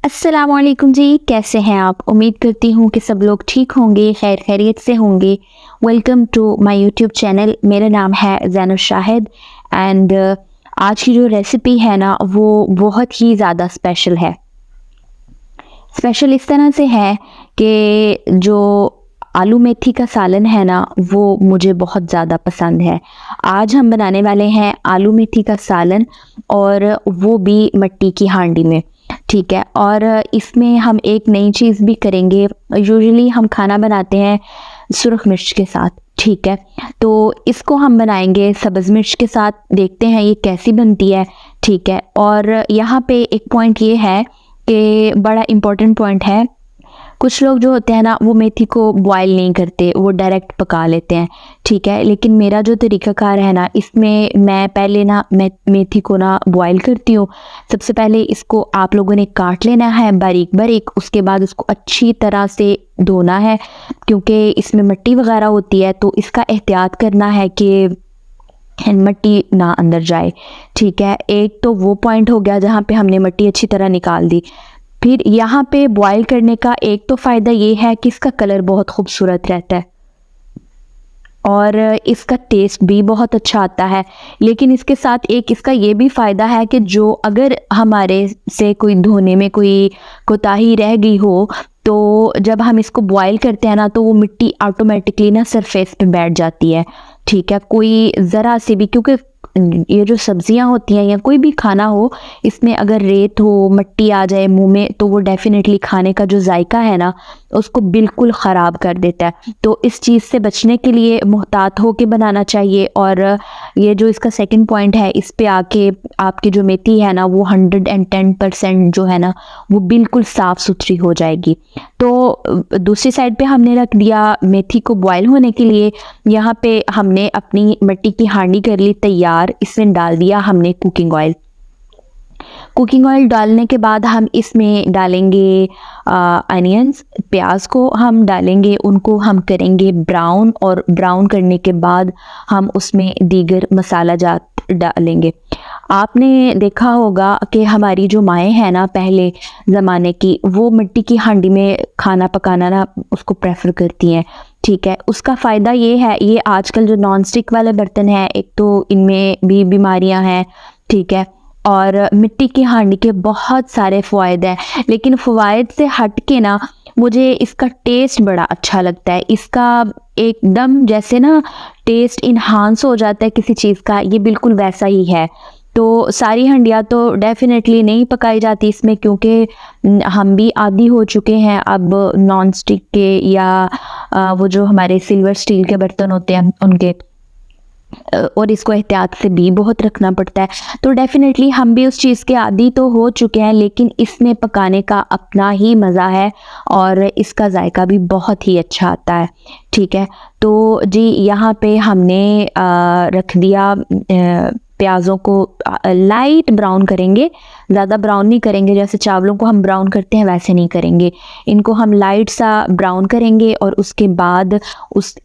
अस्सलाम वालेकुम जी, कैसे हैं आप? उम्मीद करती हूँ कि सब लोग ठीक होंगे, खैर खैरियत से होंगे। Welcome to my YouTube channel. मेरा नाम है ज़ैनुल शाहिद एंड आज की जो रेसिपी है ना वो बहुत ही ज़्यादा स्पेशल है। स्पेशल इस तरह से है कि जो आलू मेथी का सालन है ना वो मुझे बहुत ज़्यादा पसंद है। आज हम बनाने वाले हैं आलू मेथी का सालन और वो भी मिट्टी की हांडी में। ठीक है, और इसमें हम एक नई चीज़ भी करेंगे। यूजुअली हम खाना बनाते हैं सुरख मिर्च के साथ, ठीक है, तो इसको हम बनाएंगे सब्ज़ मिर्च के साथ। देखते हैं ये कैसी बनती है। ठीक है, और यहाँ पे एक पॉइंट ये है कि बड़ा इम्पोर्टेंट पॉइंट है। कुछ लोग जो होते हैं ना वो मेथी को बॉयल नहीं करते, वो डायरेक्ट पका लेते हैं। ठीक है, लेकिन मेरा जो तरीक़ाकार है ना इसमें मैं पहले ना मेथी को ना बॉयल करती हूँ। सबसे पहले इसको आप लोगों ने काट लेना है बारीक बारीक, उसके बाद उसको अच्छी तरह से धोना है क्योंकि इसमें मिट्टी वगैरह होती है, तो इसका एहतियात करना है कि मिट्टी ना अंदर जाए। ठीक है, एक तो वो पॉइंट हो गया जहाँ पे हमने मिट्टी अच्छी तरह निकाल दी। फिर यहाँ पे बॉईल करने का एक तो फ़ायदा ये है कि इसका कलर बहुत खूबसूरत रहता है और इसका टेस्ट भी बहुत अच्छा आता है। लेकिन इसके साथ एक इसका ये भी फ़ायदा है कि जो अगर हमारे से कोई धोने में कोई कोताही रह गई हो तो जब हम इसको बॉईल करते हैं ना तो वो मिट्टी ऑटोमेटिकली ना सरफेस पे बैठ जाती है। ठीक है, कोई ज़रा सी भी, क्योंकि ये जो सब्जियां होती हैं या कोई भी खाना हो इसमें अगर रेत हो, मिट्टी आ जाए मुंह में तो वो डेफिनेटली खाने का जो जायका है ना उसको बिल्कुल ख़राब कर देता है। तो इस चीज़ से बचने के लिए मुहतात हो के बनाना चाहिए। और ये जो इसका सेकंड पॉइंट है, इस पे आके आपकी जो मेथी है ना वो 110% जो है ना वो बिल्कुल साफ़ सुथरी हो जाएगी। तो दूसरी साइड पे हमने रख दिया मेथी को बॉयल होने के लिए। यहाँ पे हमने अपनी मिट्टी की हांडी कर ली तैयार, इसमें डाल दिया हमने कुकिंग ऑयल। कुकिंग ऑयल डालने के बाद हम इसमें डालेंगे अनियंस, प्याज को हम डालेंगे, उनको हम करेंगे ब्राउन और ब्राउन करने के बाद हम उसमें दीगर मसाला जात डालेंगे। आपने देखा होगा कि हमारी जो माएँ हैं ना पहले ज़माने की, वो मिट्टी की हांडी में खाना पकाना ना उसको प्रेफर करती हैं। ठीक है, उसका फ़ायदा ये है, ये आजकल जो नॉन स्टिक वाले बर्तन हैं एक तो इनमें भी बीमारियां हैं। ठीक है, और मिट्टी की हांडी के बहुत सारे फ़वाइद हैं, लेकिन फ़वाइद से हट के ना मुझे इसका टेस्ट बड़ा अच्छा लगता है। इसका एकदम जैसे ना टेस्ट इन्हांस हो जाता है किसी चीज़ का, ये बिल्कुल वैसा ही है। तो सारी हंडियाँ तो डेफ़िनेटली नहीं पकाई जाती इसमें, क्योंकि हम भी आदी हो चुके हैं अब नॉन स्टिक के या वो जो हमारे सिल्वर स्टील के बर्तन होते हैं उनके, और इसको एहतियात से भी बहुत रखना पड़ता है। तो डेफ़िनेटली हम भी उस चीज़ के आदी तो हो चुके हैं, लेकिन इसमें पकाने का अपना ही मज़ा है और इसका जायका भी बहुत ही अच्छा आता है। ठीक है, तो जी यहाँ पे हमने रख दिया प्याज़ों को लाइट ब्राउन करेंगे, ज़्यादा ब्राउन नहीं करेंगे, जैसे चावलों को हम ब्राउन करते हैं वैसे नहीं करेंगे। इनको हम लाइट सा ब्राउन करेंगे और उसके बाद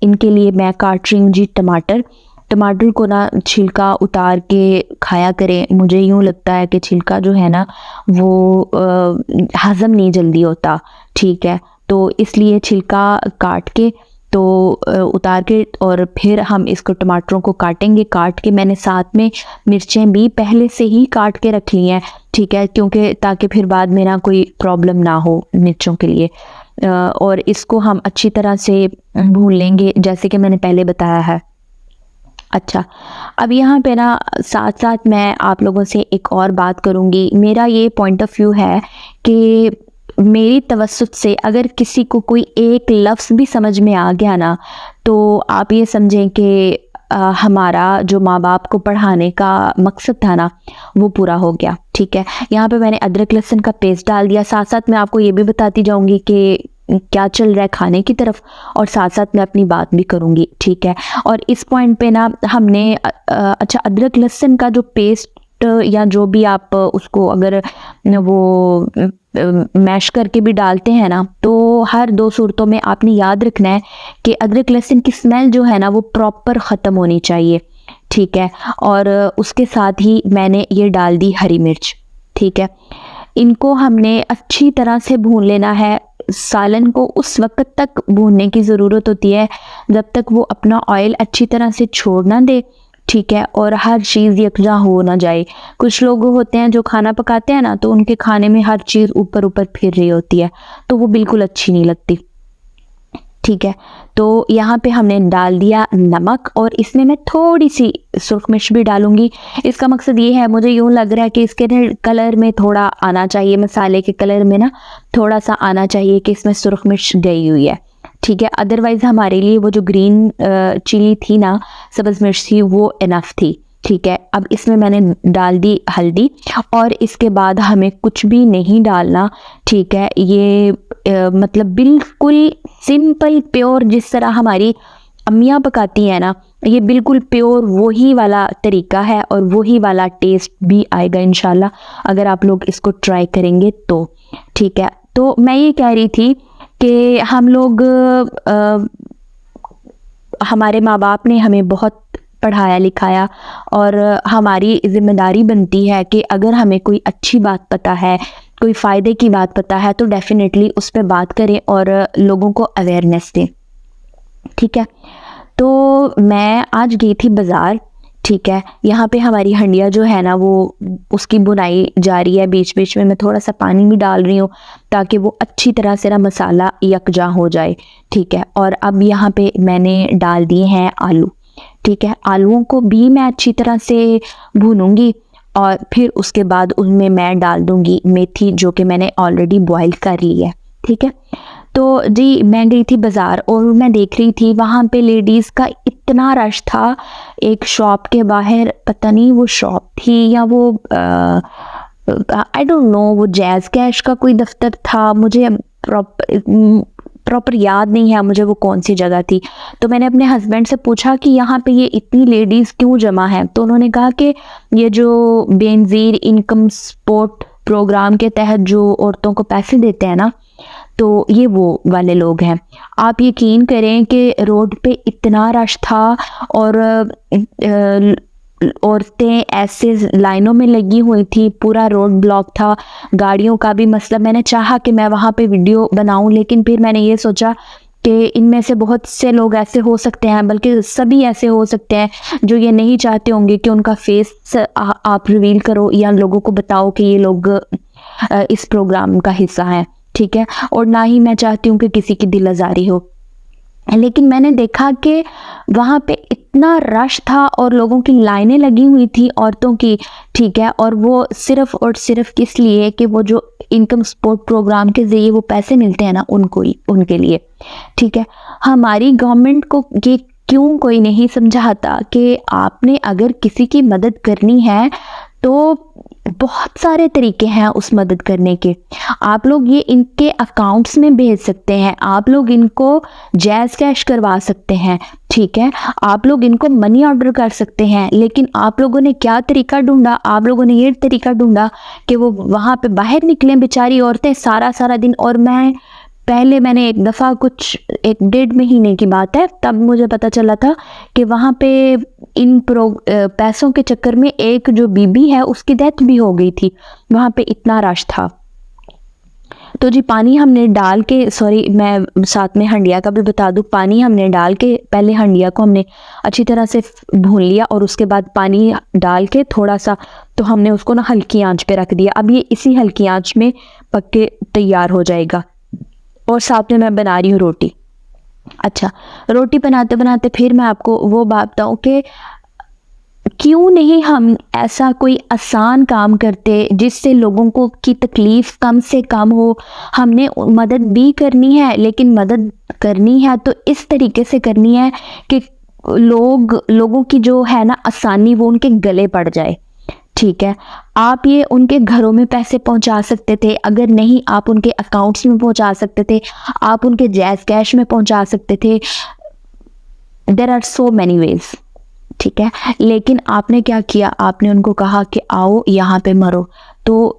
इनके लिए मैं काट रही हूँ जी टमाटर। टमाटर को ना छिलका उतार के खाया करें। मुझे यूँ लगता है कि छिलका जो है ना वो हज़म नहीं जल्दी होता। ठीक है, तो इसलिए छिलका काट के तो उतार के और फिर हम इसको टमाटरों को काटेंगे। काट के मैंने साथ में मिर्चें भी पहले से ही काट के रख ली हैं। ठीक है, क्योंकि ताकि फिर बाद में ना कोई प्रॉब्लम ना हो मिर्चों के लिए। और इसको हम अच्छी तरह से भून लेंगे जैसे कि मैंने पहले बताया है। अच्छा, अब यहाँ पे ना साथ साथ मैं आप लोगों से एक और बात करूँगी। मेरा ये पॉइंट ऑफ व्यू है कि मेरी तवज्जुह से अगर किसी को कोई एक लफ्ज़ भी समझ में आ गया ना तो आप ये समझें कि हमारा जो माँ बाप को पढ़ाने का मकसद था ना वो पूरा हो गया। ठीक है, यहाँ पे मैंने अदरक लहसुन का पेस्ट डाल दिया। साथ साथ मैं आपको ये भी बताती जाऊँगी कि क्या चल रहा है खाने की तरफ, और साथ साथ मैं अपनी बात भी करूँगी। ठीक है, और इस पॉइंट पे ना हमने अच्छा अदरक लहसुन का जो पेस्ट या जो भी आप उसको अगर वो मैश करके भी डालते हैं ना तो हर दो सूरतों में आपने याद रखना है कि अदरक लहसुन की स्मेल जो है ना वो प्रॉपर ख़त्म होनी चाहिए। ठीक है, और उसके साथ ही मैंने ये डाल दी हरी मिर्च। ठीक है, इनको हमने अच्छी तरह से भून लेना है। सालन को उस वक्त तक भूनने की ज़रूरत होती है जब तक वो अपना ऑयल अच्छी तरह से छोड़ ना दे, ठीक है, और हर चीज़ यकजा हो ना जाए। कुछ लोग होते हैं जो खाना पकाते हैं ना, तो उनके खाने में हर चीज़ ऊपर ऊपर फिर रही होती है, तो वो बिल्कुल अच्छी नहीं लगती, ठीक है। तो यहाँ पे हमने डाल दिया नमक, और इसमें मैं थोड़ी सी सुर्ख मिर्च भी डालूंगी। इसका मकसद ये है, मुझे यूँ लग रहा है कि इसके कलर में थोड़ा आना चाहिए, मसाले के कलर में ना थोड़ा सा आना चाहिए कि इसमें सुर्ख मिर्च गई हुई है, ठीक है। अदरवाइज़ हमारे लिए वो जो ग्रीन चिली थी ना, सब्ज़ मिर्च थी, वो इनफ थी, ठीक है। अब इसमें मैंने डाल दी हल्दी, और इसके बाद हमें कुछ भी नहीं डालना, ठीक है। ये मतलब बिल्कुल सिंपल प्योर जिस तरह हमारी अम्मियाँ पकाती हैं ना, ये बिल्कुल प्योर वही वाला तरीका है, और वही वाला टेस्ट भी आएगा इंशाल्लाह अगर आप लोग इसको ट्राई करेंगे तो, ठीक है। तो मैं ये कह रही थी कि हम लोग हमारे माँ बाप ने हमें बहुत पढ़ाया लिखाया, और हमारी जिम्मेदारी बनती है कि अगर हमें कोई अच्छी बात पता है, कोई फ़ायदे की बात पता है, तो डेफिनेटली उस पर बात करें और लोगों को अवेयरनेस दें, ठीक है। तो मैं आज गई थी बाज़ार, ठीक है। यहाँ पे हमारी हंडिया जो है ना, वो उसकी बुनाई जारी है, बीच बीच में मैं थोड़ा सा पानी भी डाल रही हूँ ताकि वो अच्छी तरह से ना मसाला यकजा हो जाए, ठीक है। और अब यहाँ पे मैंने डाल दिए हैं आलू, ठीक है। आलूओं को भी मैं अच्छी तरह से भूनूंगी, और फिर उसके बाद उनमें मैं डाल दूंगी मेथी, जो कि मैंने ऑलरेडी बॉईल कर ली है, ठीक है। तो जी मैं गई थी बाज़ार, और मैं देख रही थी वहाँ पे लेडीज़ का इतना रश था। एक शॉप के बाहर, पता नहीं वो शॉप थी या वो आई डोंट नो, वो जैज़ कैश का कोई दफ्तर था, मुझे प्रॉपर याद नहीं है मुझे वो कौन सी जगह थी। तो मैंने अपने हस्बैंड से पूछा कि यहाँ पे ये इतनी लेडीज़ क्यों जमा है, तो उन्होंने कहा कि ये जो बेनज़ीर इनकम सपोर्ट प्रोग्राम के तहत जो औरतों को पैसे देते हैं ना, तो ये वो वाले लोग हैं। आप यकीन करें कि रोड पे इतना रश था, और औरतें ऐसे लाइनों में लगी हुई थी, पूरा रोड ब्लॉक था, गाड़ियों का भी मसला। मैंने चाहा कि मैं वहाँ पे वीडियो बनाऊं, लेकिन फिर मैंने ये सोचा कि इनमें से बहुत से लोग ऐसे हो सकते हैं, बल्कि सभी ऐसे हो सकते हैं जो ये नहीं चाहते होंगे कि उनका फेस आप रिवील करो या लोगों को बताओ कि ये लोग इस प्रोग्राम का हिस्सा हैं, ठीक है। और ना ही मैं चाहती हूँ कि किसी की दिल आज़ारी हो, लेकिन मैंने देखा कि वहाँ पे इतना रश था और लोगों की लाइनें लगी हुई थी औरतों की, ठीक है। और वो सिर्फ़ और सिर्फ किस लिए कि वो जो इनकम सपोर्ट प्रोग्राम के ज़रिए वो पैसे मिलते हैं ना, उनको ही, उनके लिए, ठीक है। हमारी गवर्नमेंट को ये क्यों कोई नहीं समझाता कि आपने अगर किसी की मदद करनी है तो बहुत सारे तरीके हैं उस मदद करने के। आप लोग ये इनके अकाउंट्स में भेज सकते हैं, आप लोग इनको जैज़ कैश करवा सकते हैं, ठीक है। आप लोग इनको मनी ऑर्डर कर सकते हैं, लेकिन आप लोगों ने क्या तरीका ढूंढा, आप लोगों ने ये तरीका ढूंढा कि वो वहाँ पे बाहर निकलें बेचारी औरतें सारा सारा दिन। और मैंने एक दफ़ा, कुछ 1-1.5 महीने की बात है, तब मुझे पता चला था कि वहाँ पे इन पैसों के चक्कर में एक जो बीबी है उसकी डेथ भी हो गई थी, वहाँ पे इतना रश था। तो जी पानी हमने डाल के, सॉरी मैं साथ में हंडिया का भी बता दूँ, पानी हमने डाल के पहले हंडिया को हमने अच्छी तरह से भून लिया, और उसके बाद पानी डाल के थोड़ा सा तो हमने उसको ना हल्की आंच पे रख दिया। अब ये इसी हल्की आंच में पक के तैयार हो जाएगा। और साथ में मैं बना रही हूँ रोटी। अच्छा, रोटी बनाते बनाते फिर मैं आपको वो बात बताऊँ कि क्यों नहीं हम ऐसा कोई आसान काम करते जिससे लोगों को की तकलीफ़ कम से कम हो। हमने मदद भी करनी है, लेकिन मदद करनी है तो इस तरीके से करनी है कि लोगों की जो है ना आसानी, वो उनके गले पड़ जाए, ठीक है। आप ये उनके घरों में पैसे पहुंचा सकते थे, अगर नहीं आप उनके अकाउंट्स में पहुंचा सकते थे, आप उनके जैज़ कैश में पहुंचा सकते थे। There are so many ways, ठीक है। लेकिन आपने क्या किया, आपने उनको कहा कि आओ यहाँ पे मरो। तो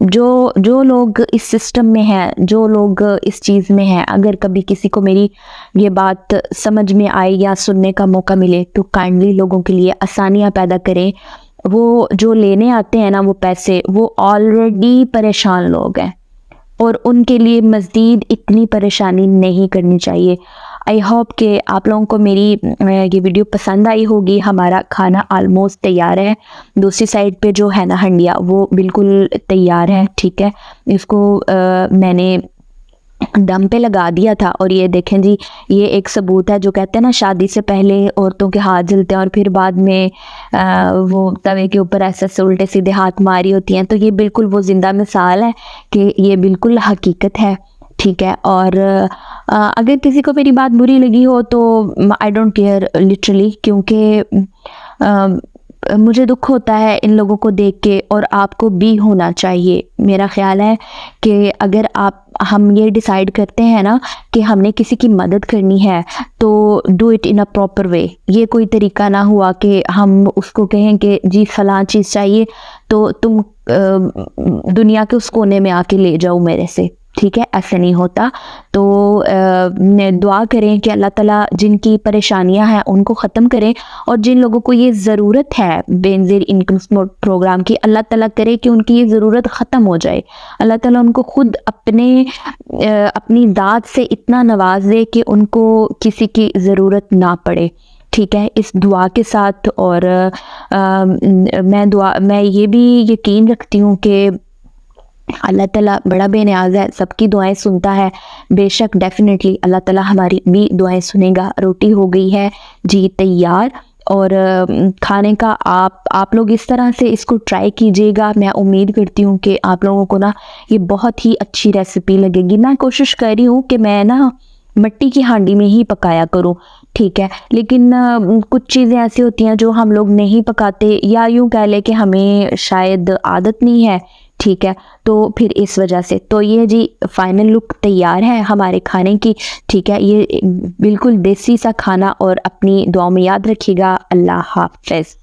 जो लोग इस सिस्टम में हैं, जो लोग इस चीज़ में हैं, अगर कभी किसी को मेरी ये बात समझ में आए या सुनने का मौका मिले, तो काइंडली लोगों के लिए आसानियाँ पैदा करें वो जो लेने आते हैं ना वो पैसे, वो ऑलरेडी परेशान लोग हैं और उनके लिए मज़ीद इतनी परेशानी नहीं करनी चाहिए। आई होप कि आप लोगों को मेरी ये वीडियो पसंद आई होगी। हमारा खाना आलमोस्ट तैयार है। दूसरी साइड पे जो है ना हंडिया, वो बिल्कुल तैयार है, ठीक है। इसको मैंने दम पे लगा दिया था और ये देखें जी, ये एक सबूत है। जो कहते हैं ना शादी से पहले औरतों के हाथ जलते हैं और फिर बाद में वो तवे के ऊपर ऐसे उल्टे सीधे हाथ मारी होती हैं, तो ये बिल्कुल वो ज़िंदा मिसाल है कि ये बिल्कुल हकीकत है, ठीक है। और अगर किसी को मेरी बात बुरी लगी हो तो आई डोंट केयर लिटरली, क्योंकि मुझे दुख होता है इन लोगों को देख के और आपको भी होना चाहिए। मेरा ख़्याल है कि अगर हम ये डिसाइड करते हैं ना कि हमने किसी की मदद करनी है तो do it in a proper way. ये कोई तरीका ना हुआ कि हम उसको कहें कि जी फ़लाँ चीज़ चाहिए तो तुम दुनिया के उस कोने में आके ले जाओ मेरे से, ठीक है। ऐसे नहीं होता। तो दुआ करें कि अल्लाह ताला जिनकी परेशानियां हैं उनको ख़त्म करें और जिन लोगों को ये ज़रूरत है बेनज़ीर इनकम सपोर्ट प्रोग्राम की, अल्लाह ताला करे कि उनकी ये ज़रूरत ख़त्म हो जाए। अल्लाह ताला उनको खुद अपनी दात से इतना नवाज दे कि उनको किसी की ज़रूरत ना पड़े, ठीक है। इस दुआ के साथ और मैं ये भी यकीन रखती हूँ कि अल्लाह ताला बड़ा बेनियाज़ है, सबकी दुआएं सुनता है। बेशक डेफिनेटली अल्लाह ताला हमारी भी दुआएं सुनेगा। रोटी हो गई है जी तैयार और खाने का आप लोग इस तरह से इसको ट्राई कीजिएगा। मैं उम्मीद करती हूँ कि आप लोगों को ना ये बहुत ही अच्छी रेसिपी लगेगी। मैं कोशिश कर रही हूँ कि मैं ना मिट्टी की हांडी में ही पकाया करूँ, ठीक है। लेकिन कुछ चीज़ें ऐसी होती हैं जो हम लोग नहीं पकाते, या यूँ कह लें कि हमें शायद आदत नहीं है, ठीक है। तो फिर इस वजह से तो ये जी फाइनल लुक तैयार है हमारे खाने की, ठीक है। ये बिल्कुल देसी सा खाना और अपनी दुआ में याद रखिएगा। अल्लाह हाफ़िज़।